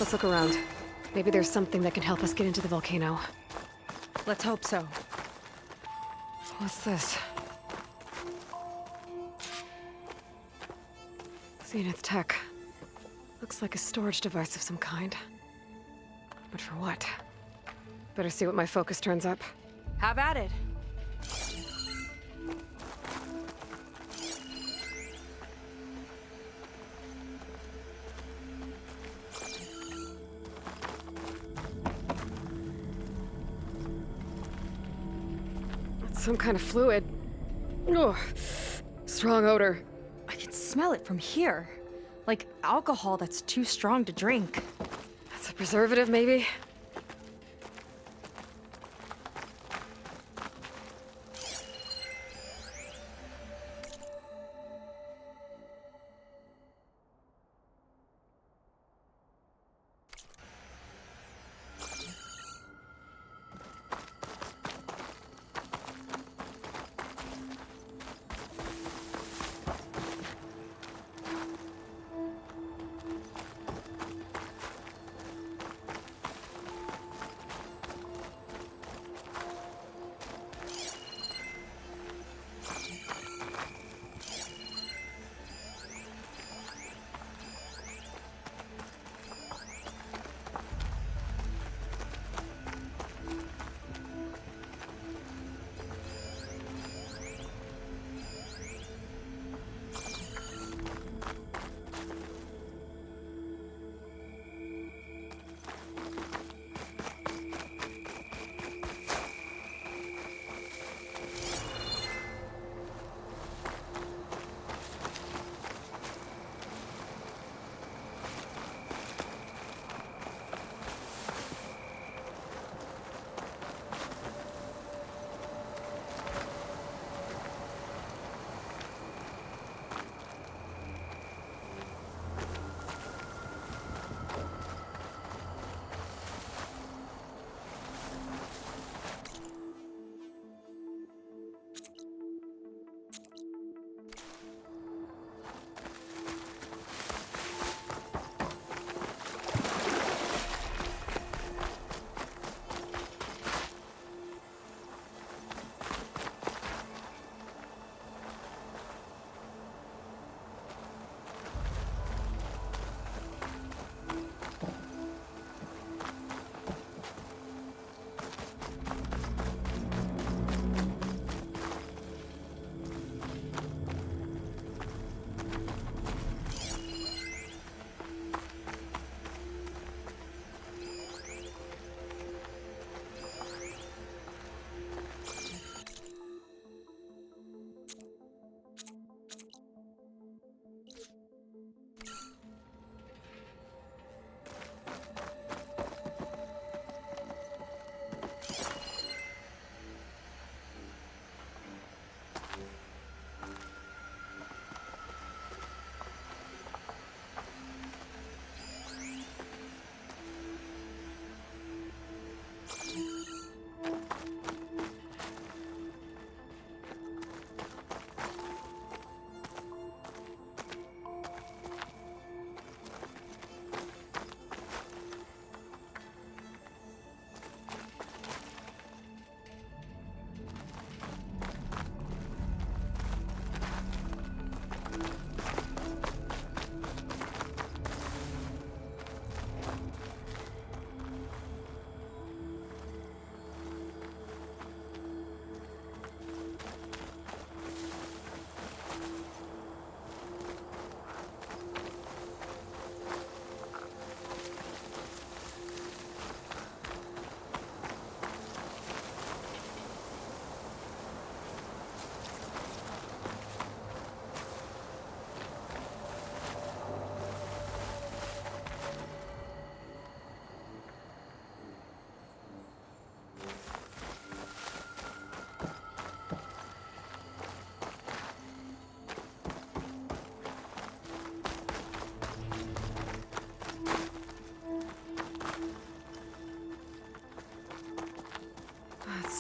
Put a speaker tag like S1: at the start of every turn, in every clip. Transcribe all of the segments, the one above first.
S1: Let's look around. Maybe there's something that can help us get into the volcano.
S2: Let's hope so.
S1: What's this? Zenith tech. Looks like a storage device of some kind. But for what? Better see what my focus turns up.
S2: Have at it.
S1: It's some kind of fluid. Ugh. Strong odor.
S2: I can smell it from here. Like alcohol that's too strong to drink.
S1: That's a preservative, maybe?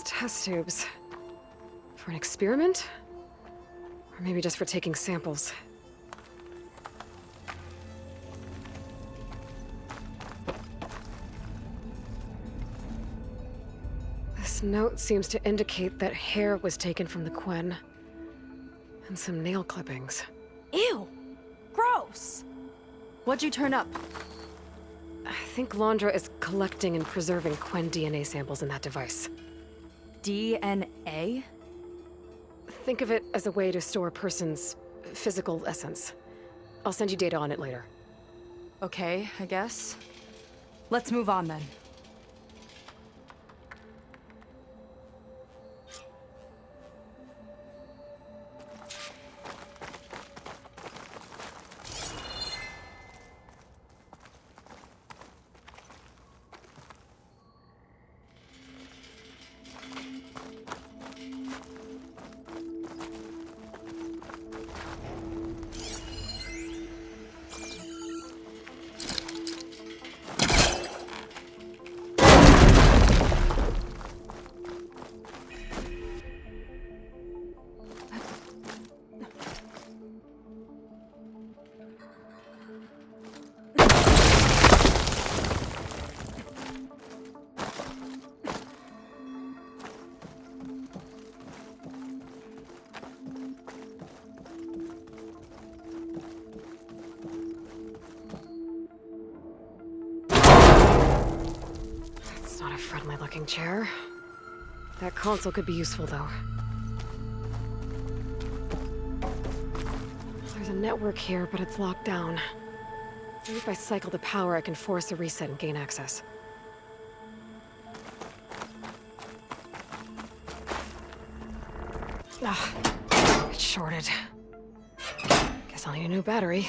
S1: Test tubes. For an experiment? Or maybe just for taking samples. This note seems to indicate that hair was taken from the Quen. And some nail clippings.
S2: Ew! Gross! What'd you turn up?
S1: I think Londra is collecting and preserving Quen DNA samples in that device.
S2: DNA?
S1: Think of it as a way to store a person's physical essence. I'll send you data on it later.
S2: Okay, I guess. Let's move on then.
S1: Friendly-looking chair. That console could be useful, though. There's a network here, but it's locked down. Maybe if I cycle the power, I can force a reset and gain access. Ah, it's shorted. Guess I'll need a new battery.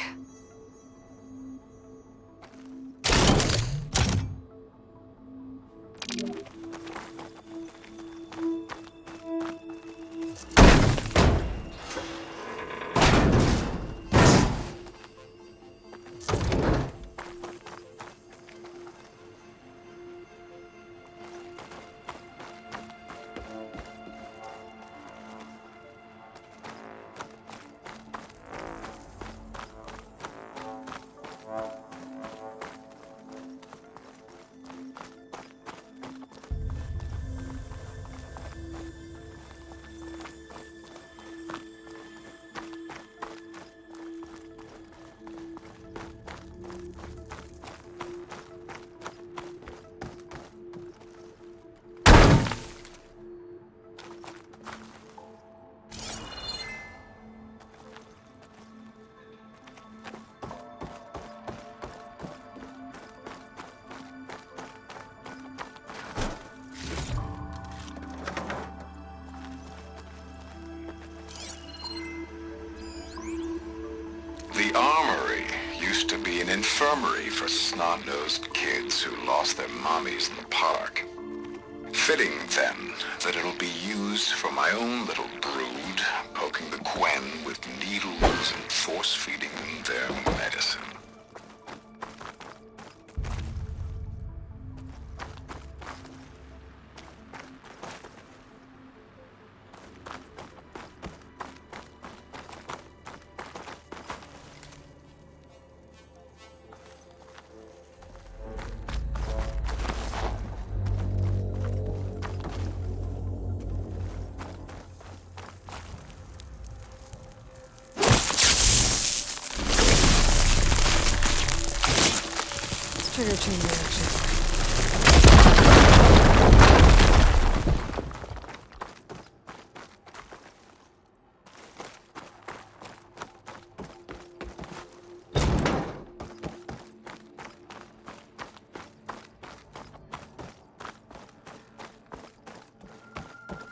S3: The Armory used to be an infirmary for snot-nosed kids who lost their mommies in the park. Fitting, then, that it'll be used for my own little brood, poking the Quen with needles and force-feeding them their medicine.
S1: Trigger chain reaction.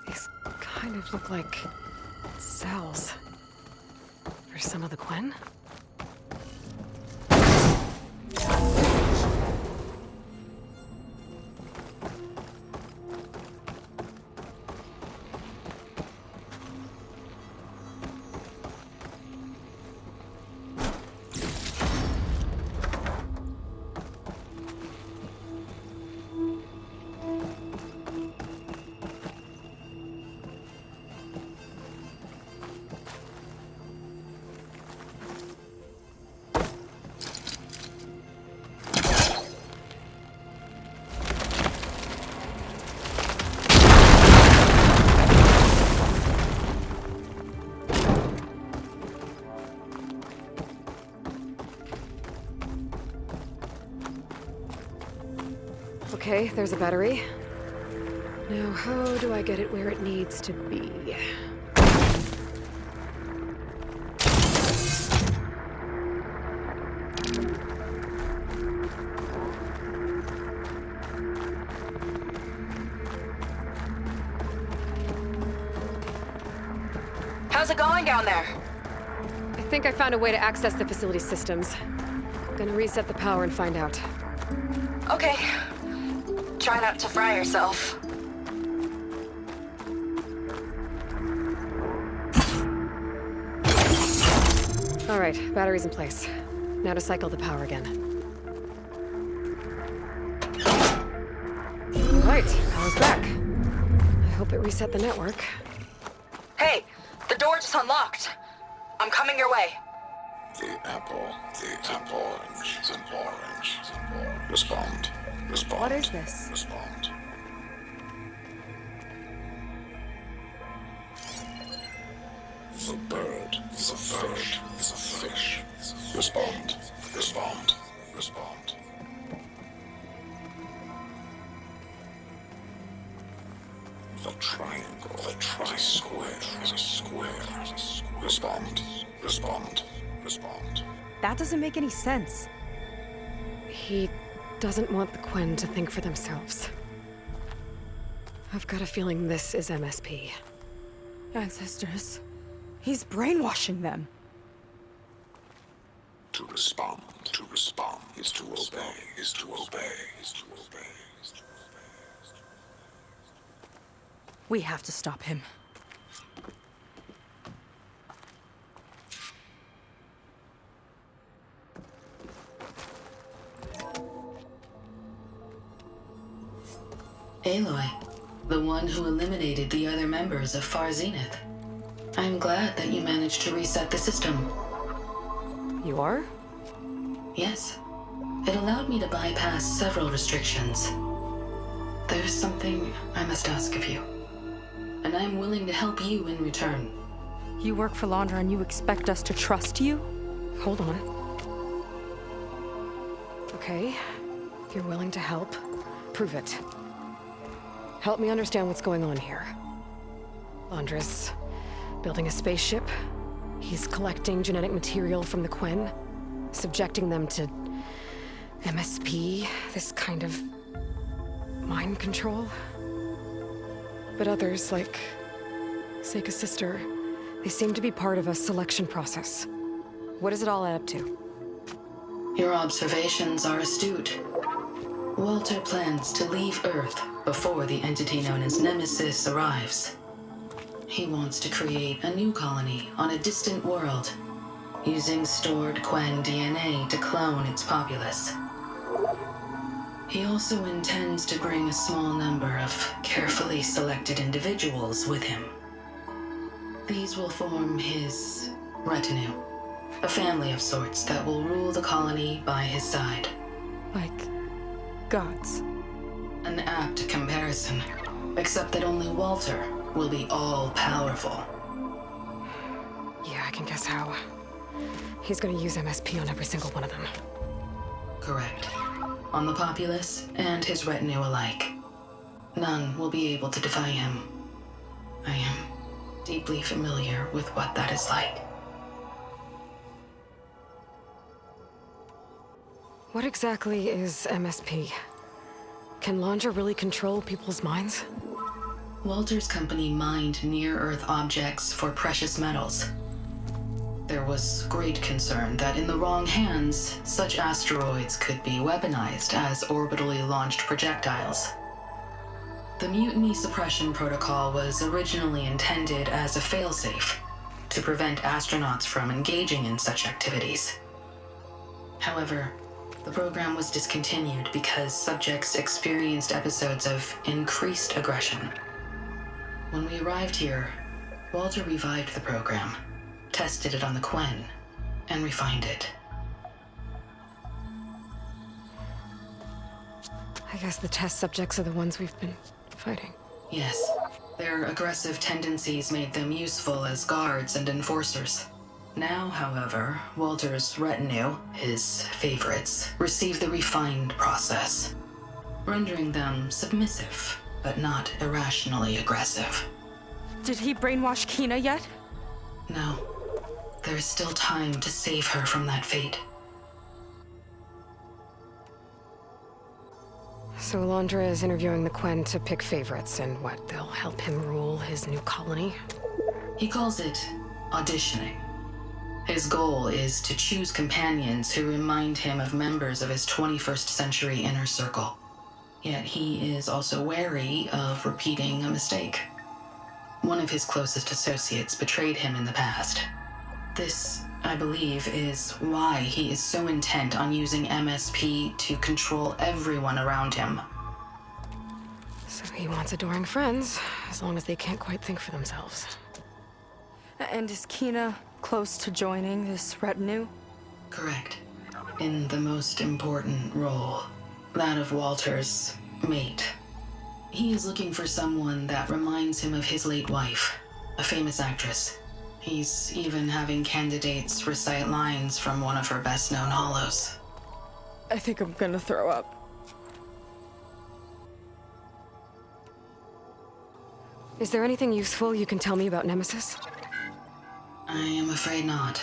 S1: These kind of look like cells. For some of the Quen? Okay, there's a battery. Now, how do I get it where it needs to be?
S4: How's it going down there?
S1: I think I found a way to access the facility systems. Gonna reset the power and find out.
S4: Okay. Try not to fry yourself.
S1: All right, battery's in place. Now to cycle the power again. All right, power's back. I hope it reset the network.
S4: Hey, the door just unlocked. I'm coming your way.
S3: The apple, orange, the orange. Respond.
S2: What is this?
S3: Respond. The bird, the fish, the fish. Respond. The triangle, the tri-square, is a square. Respond.
S2: That doesn't make any sense.
S1: He doesn't want the Quen to think for themselves. I've got a feeling this is MSP.
S2: Ancestors. He's brainwashing them.
S3: To respond is to obey.
S2: We have to stop him.
S5: Aloy, the one who eliminated the other members of Far Zenith. I'm glad that you managed to reset the system.
S1: You are?
S5: Yes. It allowed me to bypass several restrictions. There's something I must ask of you, and I'm willing to help you in return.
S2: You work for Laundra and you expect us to trust you?
S1: Hold on. Okay, if you're willing to help, prove it. Help me understand what's going on here. Laundra's building a spaceship. He's collecting genetic material from the Quen, subjecting them to MSP, this kind of mind control. But others, like Seika's sister, they seem to be part of a selection process. What does it all add up to?
S5: Your observations are astute. Walter plans to leave Earth before the entity known as Nemesis arrives. He wants to create a new colony on a distant world, using stored Quen DNA to clone its populace. He also intends to bring a small number of carefully selected individuals with him. These will form his retinue, a family of sorts that will rule the colony by his side.
S2: Like gods.
S5: An apt comparison, except that only Walter will be all-powerful.
S1: Yeah, I can guess how. He's gonna use MSP on every single one of them.
S5: Correct. On the populace and his retinue alike. None will be able to defy him. I am deeply familiar with what that is like.
S1: What exactly is MSP? Can Laundra really control people's minds?
S5: Walter's company mined near-Earth objects for precious metals. There was great concern that in the wrong hands, such asteroids could be weaponized as orbitally launched projectiles. The Mutiny Suppression Protocol was originally intended as a failsafe to prevent astronauts from engaging in such activities. However, the program was discontinued because subjects experienced episodes of increased aggression. When we arrived here, Walter revived the program, tested it on the Quen, and refined it.
S1: I guess the test subjects are the ones we've been fighting.
S5: Yes, their aggressive tendencies made them useful as guards and enforcers. Now, however, Walter's retinue, his favorites, receive the refined process. rendering them submissive, but not irrationally aggressive.
S2: Did he brainwash Kina yet?
S5: No. There is still time to save her from that fate.
S1: So Alondra is interviewing the Quen to pick favorites, and what, they'll help him rule his new colony?
S5: He calls it auditioning. His goal is to choose companions who remind him of members of his 21st century inner circle. Yet he is also wary of repeating a mistake. One of his closest associates betrayed him in the past. This, I believe, is why he is so intent on using MSP to control everyone around him.
S1: So he wants adoring friends, as long as they can't quite think for themselves.
S2: And is Kina close to joining this retinue?
S5: Correct. In the most important role, that of Walter's mate. He is looking for someone that reminds him of his late wife, a famous actress. He's even having candidates recite lines from one of her best-known hollows.
S2: I think I'm gonna throw up.
S1: Is there anything useful you can tell me about Nemesis?
S5: I am afraid not.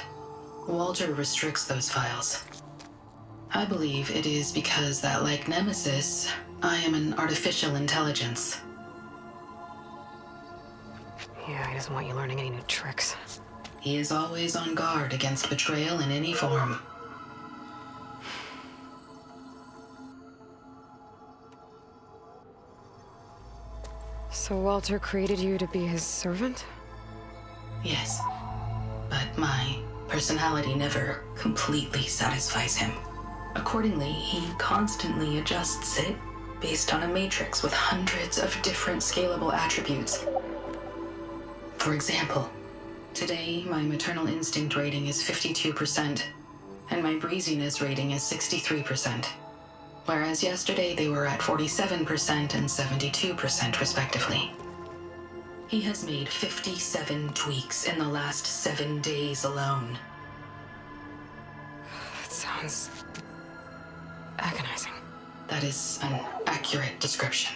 S5: Walter restricts those files. I believe it is because that, like Nemesis, I am an artificial intelligence.
S1: Yeah, he doesn't want you learning any new tricks.
S5: He is always on guard against betrayal in any form.
S1: So Walter created you to be his servant?
S5: Yes. But my personality never completely satisfies him. Accordingly, he constantly adjusts it based on a matrix with hundreds of different scalable attributes. For example, today my maternal instinct rating is 52%, and my breeziness rating is 63%, whereas yesterday they were at 47% and 72% respectively. He has made 57 tweaks in the last 7 days alone.
S1: That sounds agonizing.
S5: That is an accurate description.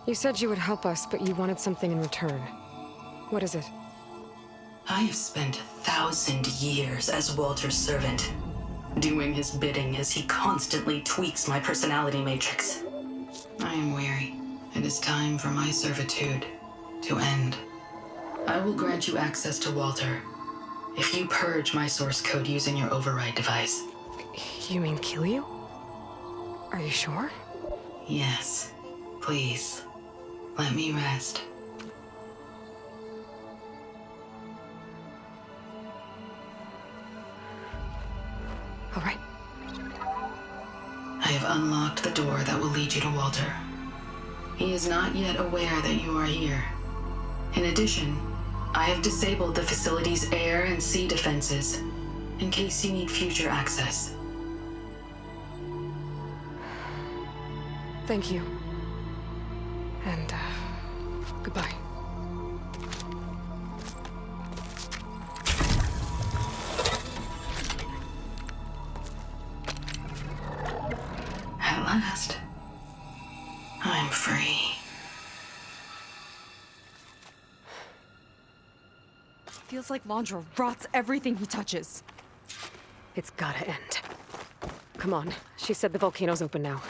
S1: You said you would help us, but you wanted something in return. What is it?
S5: I have spent 1,000 years as Walter's servant, doing his bidding as he constantly tweaks my personality matrix. I am weary. It is time for my servitude to end. I will grant you access to Walter if you purge my source code using your override device.
S1: You mean kill you? Are you sure?
S5: Yes. Please, let me rest.
S1: All right.
S5: I have unlocked the door that will lead you to Walter. He is not yet aware that you are here. In addition, I have disabled the facility's air and sea defenses in case you need future access.
S1: Thank you. And, goodbye.
S5: At last, I'm free.
S2: Feels like Londra rots everything he touches.
S1: It's gotta end. Come on. She said the volcano's open now.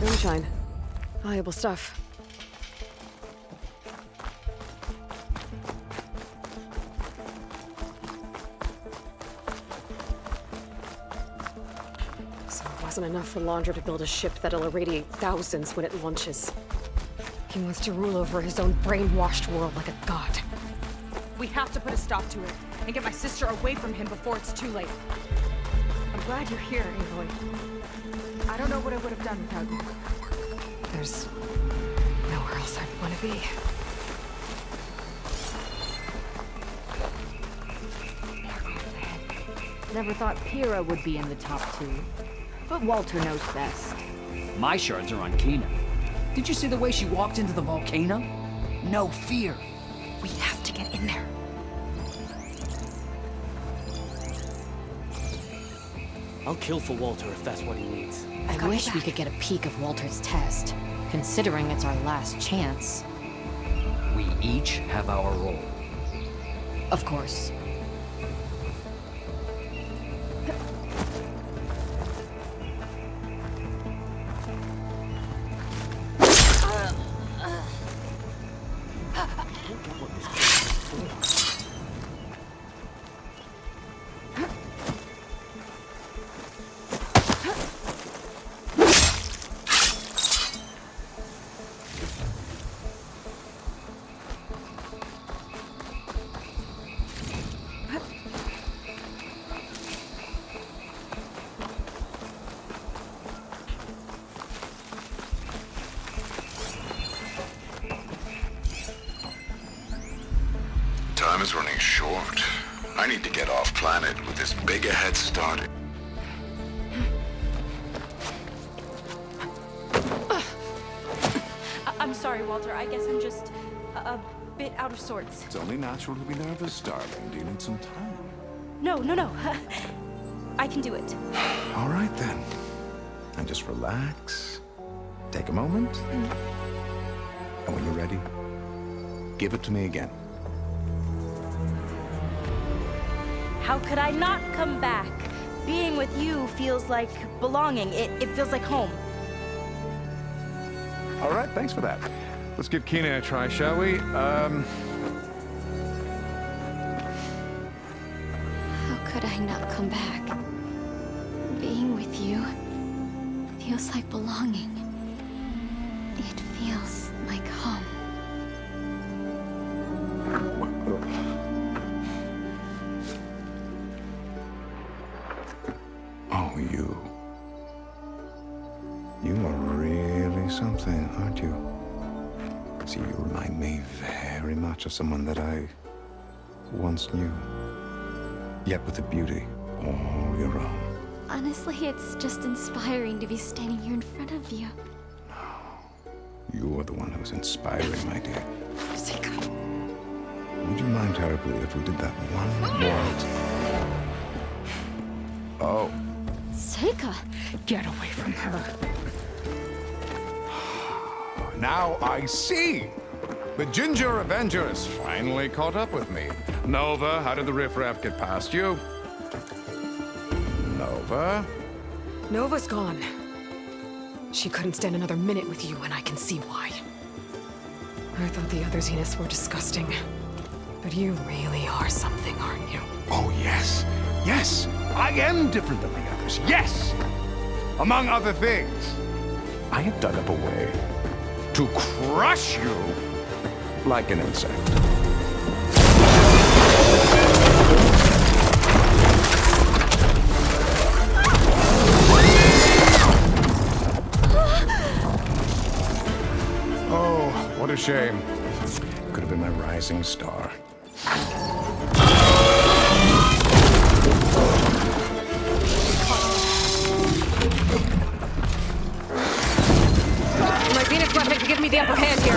S1: Moonshine. Valuable stuff. So it wasn't enough for Londra to build a ship that'll irradiate thousands when it launches. He wants to rule over his own brainwashed world like a god.
S2: We have to put a stop to it and get my sister away from him before it's too late. I'm glad you're here, Aloy. I don't know what I would have done without you.
S1: There's nowhere else I'd want to be.
S6: Never thought Pyrrha would be in the top 2. But Walter knows best.
S7: My shards are on Kina. Did you see the way she walked into the volcano? no fear.
S2: We have to get in there.
S8: I'll kill for Walter if that's what he needs.
S6: I wish we could get a peek of Walter's test, considering it's our last chance.
S7: We each have our role.
S6: Of course.
S3: Time is running short. I need to get off planet with as big a head start.
S2: I'm sorry, Walter. I guess I'm just a bit out of sorts.
S9: It's only natural to be nervous, darling. Do you need some time?
S2: No. I can do it.
S9: All right, then. And just relax. Take a moment. And when you're ready, give it to me again.
S2: How could I not come back? Being with you feels like belonging. It feels like home.
S9: All right, thanks for that. Let's give Kina a try, shall we?
S10: How could I not come back? Being with you feels like belonging. It feels like home.
S9: Oh, you. You are really something, aren't you? See, you remind me very much of someone that I once knew. Yet with a beauty all your own.
S10: Honestly, it's just inspiring to be standing here in front of you.
S9: You are the one who's inspiring, my dear.
S1: Seika.
S9: Would you mind terribly if we did that one more? Oh.
S10: Seika!
S1: Get away from her.
S9: Now I see! The Ginger Avenger has finally caught up with me. Nova, how did the riffraff get past you? Nova?
S1: Nova's gone. She couldn't stand another minute with you, and I can see why. I thought the other Zeniths were disgusting. But you really are something, aren't you?
S9: Oh, yes. Yes! I am different than the others. Yes! Among other things, I have dug up a way to crush you like an insect. Oh, what a shame. Could have been my rising star.
S1: My Zenith weapon can give me the upper hand here.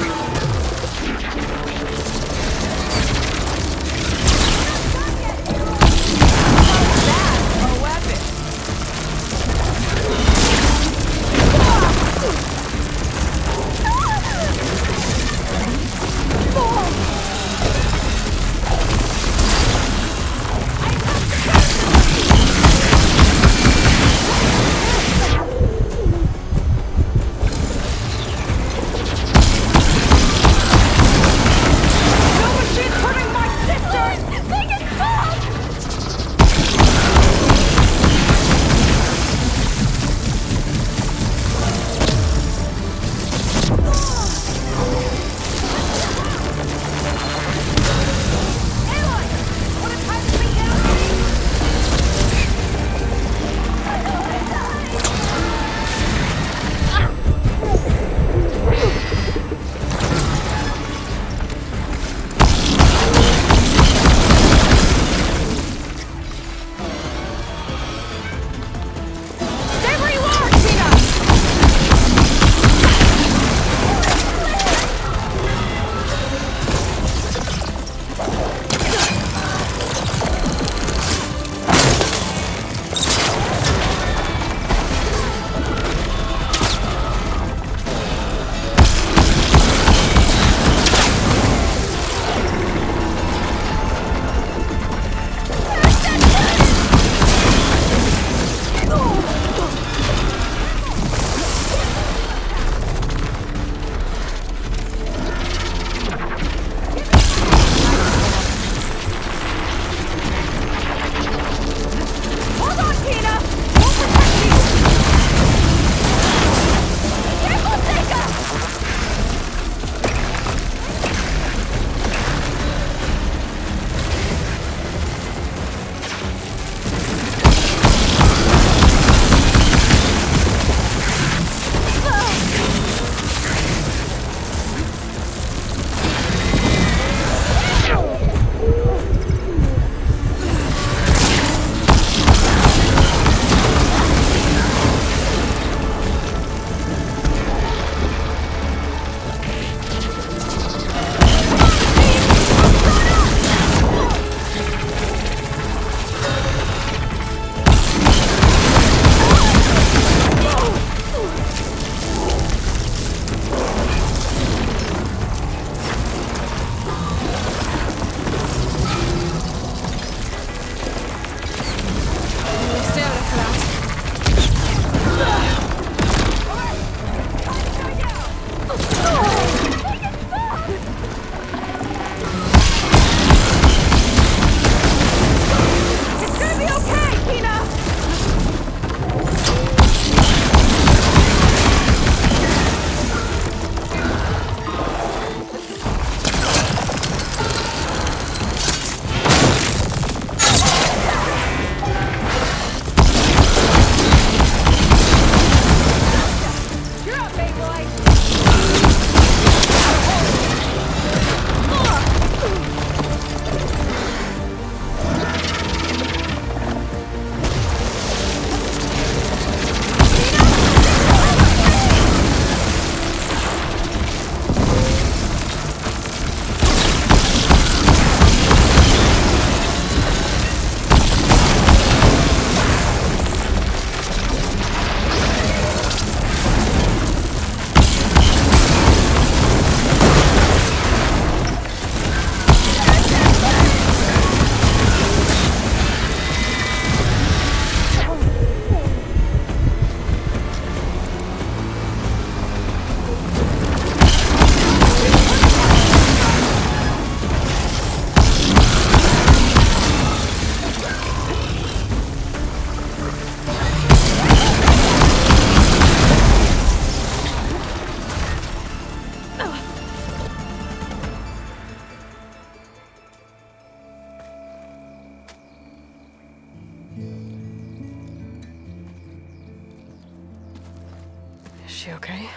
S1: she okay?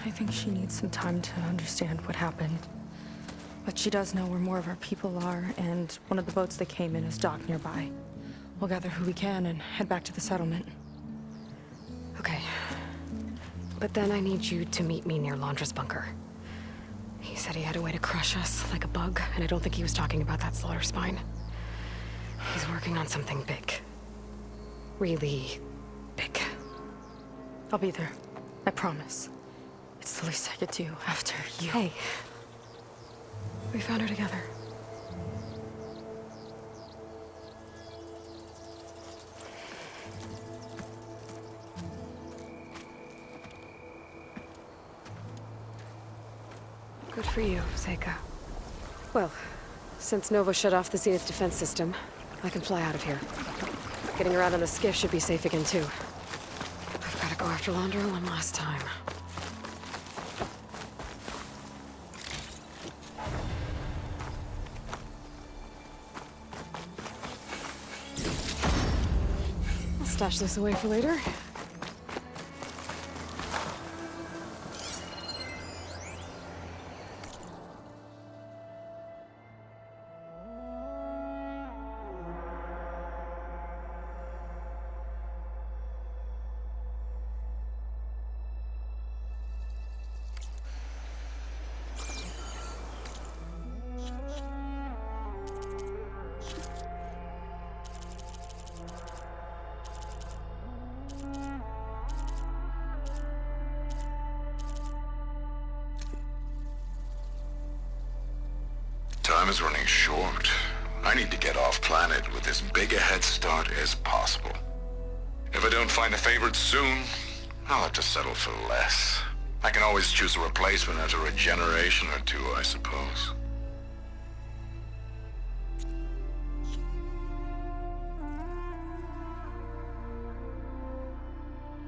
S2: I think she needs some time to understand what happened. But she does know where more of our people are, and one of the boats that came in is docked nearby. We'll gather who we can and head back to the settlement.
S1: Okay. But then I need you to meet me near Londra's bunker. He said he had a way to crush us like a bug, and I don't think he was talking about that slaughter spine. He's working on something big. Really big.
S2: I'll be there. I promise. It's the least I could do after you.
S1: Hey. We found her together. Good for you, Seika. Well, since Nova shut off the Zenith defense system, I can fly out of here. Getting around on the skiff should be safe again, too. I've got to go after Londra one last time. I'll stash this away for later.
S3: Time is running short. I need to get off planet with as big a head start as possible. If I don't find a favorite soon, I'll have to settle for less. I can always choose a replacement after a generation or two, I suppose.